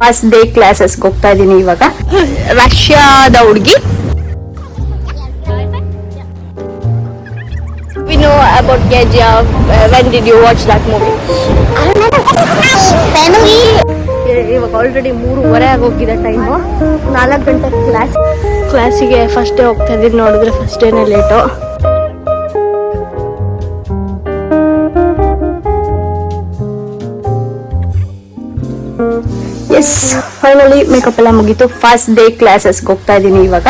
First day ಕ್ಲಾಸಸ್ಗೆ ಹೋಗ್ತಾ ಇದ್ದೀನಿ ಇವಾಗ. ರಷ್ಯಾದ ಹುಡುಗಿ. We know about KGF. When did you watch that movie? Family. ಇವಾಗ ಆಲ್ರೆಡಿ 3:30 ಆಗೋಗಿದೆ ಟೈಮು. 4 ಗಂಟೆ ಕ್ಲಾಸಿಗೆ ಫಸ್ಟ್ ಡೇ ಹೋಗ್ತಾ ಇದ್ದೀನಿ. ನೋಡಿದ್ರೆ ಫಸ್ಟ್ ಡೇನೇ ಲೇಟು. ಎಸ್, ಫೈನಲಿ ಮೇಕಪ್ ಎಲ್ಲ ಮುಗೀತು. ಫಸ್ಟ್ ಡೇ ಕ್ಲಾಸಸ್ಗೆ ಹೋಗ್ತಾ ಇದ್ದೀನಿ ಇವಾಗ.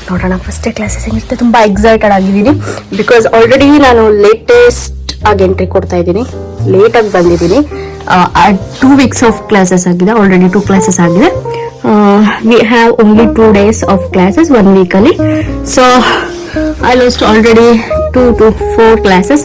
ನೋಡೋಣ ಫಸ್ಟ್ ಡೇ ಕ್ಲಾಸಸ್ ಹೆಂಗಿರುತ್ತೆ. ತುಂಬ ಎಕ್ಸೈಟೆಡ್ ಆಗಿದ್ದೀನಿ ಬಿಕಾಸ್ ಆಲ್ರೆಡಿ ನಾನು ಲೇಟೆಸ್ಟ್ ಆಗಿ ಎಂಟ್ರಿ ಕೊಡ್ತಾ ಇದ್ದೀನಿ. ಲೇಟಾಗಿ ಬಂದಿದ್ದೀನಿ. 2 weeks ಆಫ್ ಕ್ಲಾಸಸ್ ಆಗಿದೆ. ಆಲ್ರೆಡಿ 2 classes ಆಗಿದೆ. We have only 2 days of classes 1 weekಲ್ಲಿ. So I lost already 2 to 4 classes.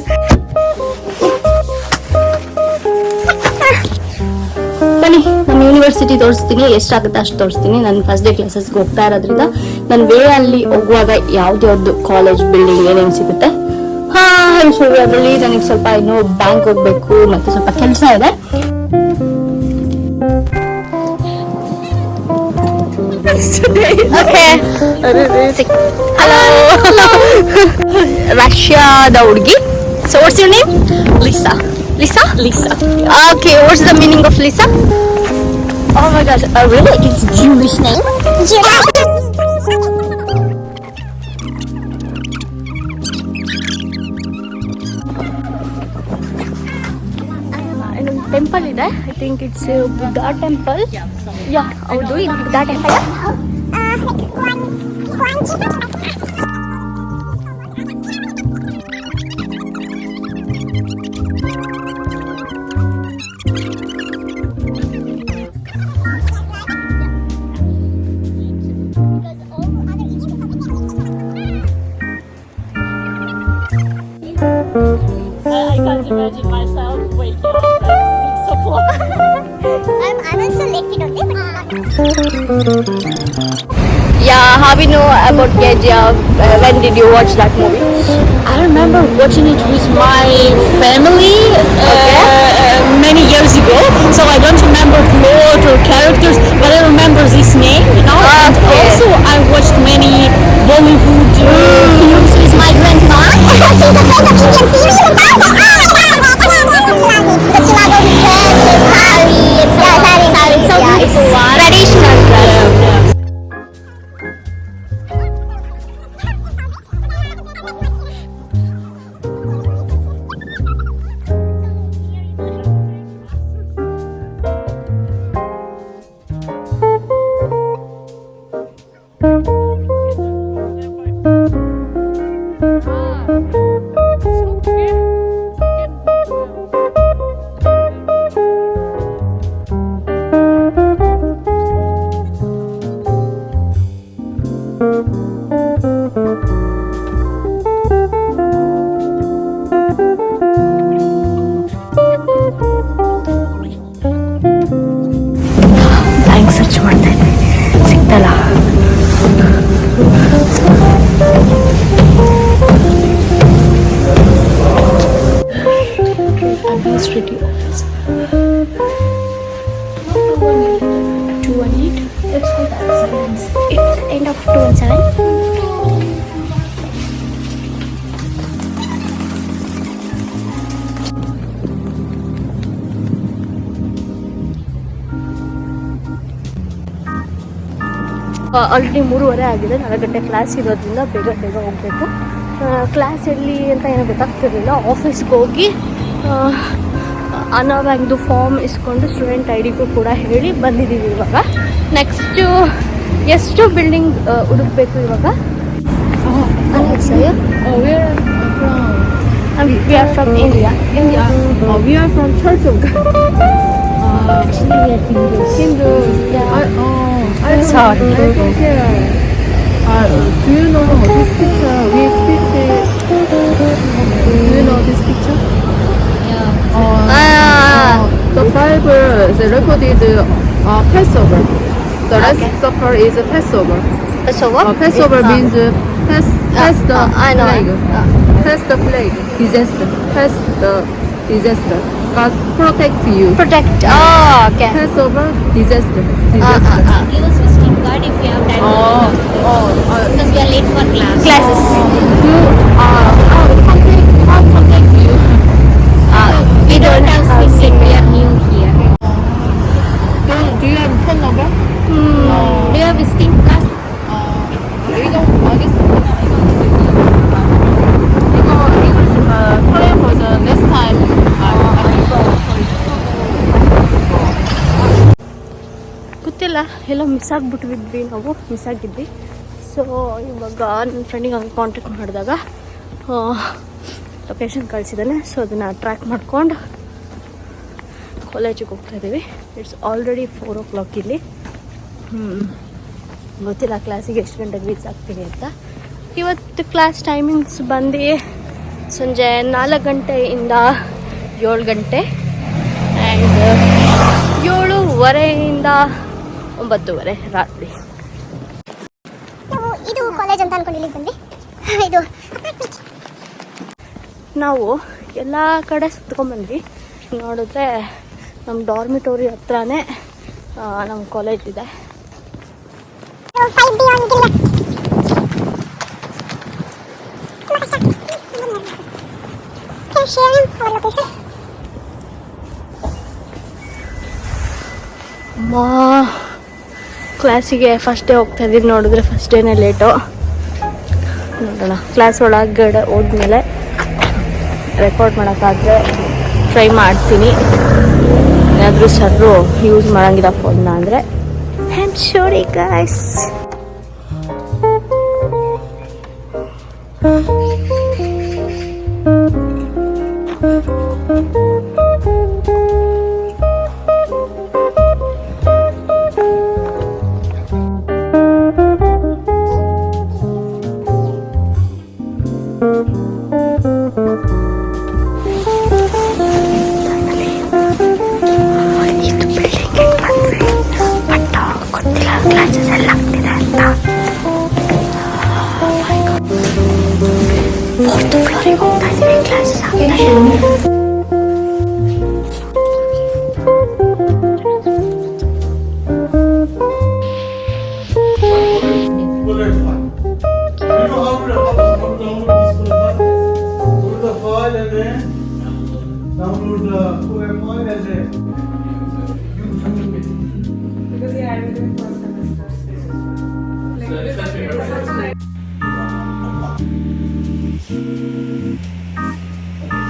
ಬನ್ನಿ ನಮ್ಮ ಯೂನಿವರ್ಸಿಟಿ ತೋರಿಸ್ತೀನಿ. ಎಷ್ಟಾಗುತ್ತೆ ಅಷ್ಟು ತೋರಿಸ್ತೀನಿ. ನಾನು ಫಸ್ಟ್ ಡೇ ಕ್ಲಾಸಸ್ಗೆ ಹೋಗ್ತಾ ಇರೋದ್ರಿಂದ ನನ್ನ ವೇ ಅಲ್ಲಿ ಹೋಗುವಾಗ ಯಾವ್ದು ಕಾಲೇಜ್ ಬಿಲ್ಡಿಂಗ್ ಏನೇನು ಸಿಗುತ್ತೆ ಅದರಲ್ಲಿ ನನಗೆ ಸ್ವಲ್ಪ ಇನ್ನು ಬ್ಯಾಂಕ್ ಹೋಗ್ಬೇಕು ಮತ್ತೆ ಸ್ವಲ್ಪ ಕೆಲಸ ಇದೆ. ಹಲೋ, ರಷ್ಯಾದ ಹುಡುಗಿ. So what's your name? Lisa. Lisa? Lisa. Okay, what's the meaning of Lisa? Oh my gosh, really? It's Jewish name? Temple ಇದೆ. I think it's a Buddha temple. Yeah, ಹೌದು ಇದು Buddha temple. I can't imagine myself waking up at 6 o'clock. I'm also late only, but Yeah, how we know about KGF? When did you watch that movie? I remember watching it with my family many years ago, so I don't remember plot or characters, but I remember this name, you know. And also I watched many Bollywood films with my grandma. she's a friend of Indian series. It's so beautiful. Traditional dress. Bank search ಮಾಡ್ತಾ ಇದ್ದೀನಿ, ಸಿಗ್ತಲ್ಲ. Administrative office. 218. Let's go that side. It's end of 217. Already 3:30 ಆಗಿದೆ. 4 ಗಂಟೆ class ಇರೋದ್ರಿಂದ ಬೇಗ ಹೋಗಬೇಕು. Class ಎಲ್ಲಿ ಅಂತ ಏನೋ ಗೊತ್ತಾಗ್ತಿರಲಿಲ್ಲ. ಆಫೀಸ್ಗೆ ಹೋಗಿ ಅನಾ ಬ್ಯಾಂಕ್ದು ಫಾರ್ಮ್ ಇಸ್ಕೊಂಡು ಸ್ಟೂಡೆಂಟ್ ಐಡಿಗೂ ಕೂಡ ಹೇಳಿ ಬಂದಿದ್ದೀವಿ. ಇವಾಗ ನೆಕ್ಸ್ಟು ಎಷ್ಟು ಬಿಲ್ಡಿಂಗ್ ಹುಡುಕ್ಬೇಕು ಇವಾಗ. We are from India. We are from Church of God. Actually, we are Hindus. Hindus. Yeah. Sorry. I think do you know this picture? We speak. Do you know this picture? The Bible is recorded Passover. The last supper is Passover. Passover means pass the I know. flag. Pass the flag. Disaster. Pass the disaster. God protect you. Protect. Okay. Passover, disaster. He was visiting God if you have done because we are late for class. Classes. Protect you. We don't have singing. We are new here. Do you have phone number? Do you have visiting card? 이거 알겠습니다. 이거 Korean version next time. ಗೊತ್ತಿಲ್ಲ ಎಲ್ಲೋ miss ಆಗಿಬಿಟ್ವಿದ್ವಿ ನಾವು miss ಆಗಿದ್ವಿ. So ಇವಾಗ ನನ್ನ ಫ್ರೆಂಡಿಗೆ ಹಂಗೆ contact ಮಾಡಿದಾಗ location ಕಳಿಸಿದ್ದಾನೆ. So ಅದನ್ನು track ಮಾಡ್ಕೊಂಡು ಕಾಲೇಜಿಗೆ ಹೋಗ್ತಾಯಿದ್ದೀವಿ. ಇಟ್ಸ್ ಆಲ್ರೆಡಿ 4 o'clock ಇಲ್ಲಿ. ಗೊತ್ತಿಲ್ಲ ಕ್ಲಾಸಿಗೆ ಎಷ್ಟು ಗಂಟೆಗೆ ರೀಚ್ ಆಗ್ತೀವಿ ಅಂತ. ಇವತ್ತು ಕ್ಲಾಸ್ ಟೈಮಿಂಗ್ಸ್ ಬಂದು ಸಂಜೆ 4 ಗಂಟೆಯಿಂದ 7 ಗಂಟೆ ಆ್ಯಂಡ್ 7:30 9:30 ರಾತ್ರಿ. ಇದು ಕಾಲೇಜ್ ಅಂತ ಅನ್ಕೊಂಡು ಇಲ್ಲಿಗೆ ಬಂದ್ವಿ. ಇದು ನಾವು ಎಲ್ಲ ಕಡೆ ಸುತ್ಕೊಂಡ್ಬಂದ್ವಿ. ನೋಡಿದ್ರೆ ನಮ್ಮ ಡಾರ್ಮಿಟೋರಿ ಹತ್ರನೇ ನಮ್ಮ ಕಾಲೇಜ್ ಇದೆ. 5D ಆಗಿಲ್ಲ. Sharing our location. ಕ್ಲಾಸಿಗೆ ಫಸ್ಟ್ ಡೇ ಹೋಗ್ತಾ ಇದ್ದೀವಿ. ನೋಡಿದ್ರೆ ಫಸ್ಟ್ ಡೇನೇ ಲೇಟು. ನೋಡೋಣ ಕ್ಲಾಸ್ ಒಳಗಡೆ ಹೋದ್ಮೇಲೆ ರೆಕಾರ್ಡ್ ಮಾಡೋಕ್ಕಾದರೆ ಟ್ರೈ ಮಾಡ್ತೀನಿ. ಏನಾದರೂ ಸರ್ರು ಯೂಸ್ ಮಾಡೋಂಗಿಲ್ಲ ಫೋನ್ನ ಅಂದರೆ I am sorry guys. Download the Korean file as a because yeah, I will do first semester.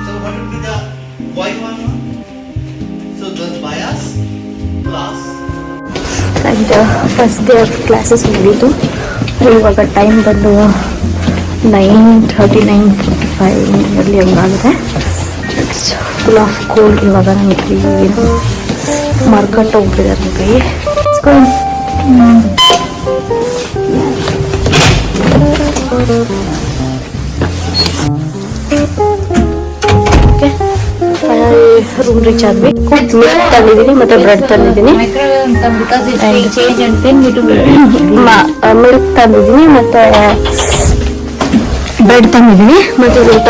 So what would be the Y1? So the bias plus and first day of classes ಮುಗೀತು. ಇವಾಗ time ಬಂದು 9:30 9:45 ಅಲ್ಲಿ ಹಂಗಾಗಿದೆ. It's full of cold. ಇವಾಗ ನನಗೆ ಮರ್ಕಟ್ಟು ಹೋಗ್ತಿದ್ದಾರೆ ನನ್ನ ಕೈ. ರೂಮ್ ರೀಚ್ ಆದ್ವಿ. ಮಿಲ್ಕ್ ತಂದಿದ್ದೀನಿ ಮತ್ತೆ ಬ್ರೆಡ್ ತಂದಿದ್ದೀನಿ. ಮಿಲ್ಕ್ ತಂದಿದ್ದೀನಿ ಮತ್ತೆ ಬ್ರೆಡ್ ತಂದಿದ್ದೀನಿ ಮತ್ತೆ ಸ್ವಲ್ಪ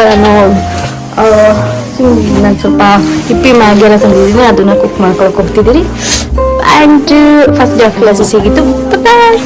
ನಾನು ಸ್ವಲ್ಪ ಹಿಪ್ಪಿ ಮ್ಯಾಗಿ ಎಲ್ಲ ತಂದಿದ್ದೀನಿ. ಅದನ್ನ ಕುಕ್ ಮಾಡ್ಕೊಳಕ್ಕೆ ಹೋಗ್ತಿದ್ದೀನಿ. And first day of classes ಹೇಗಿತ್ತು. ಬಾಯ್.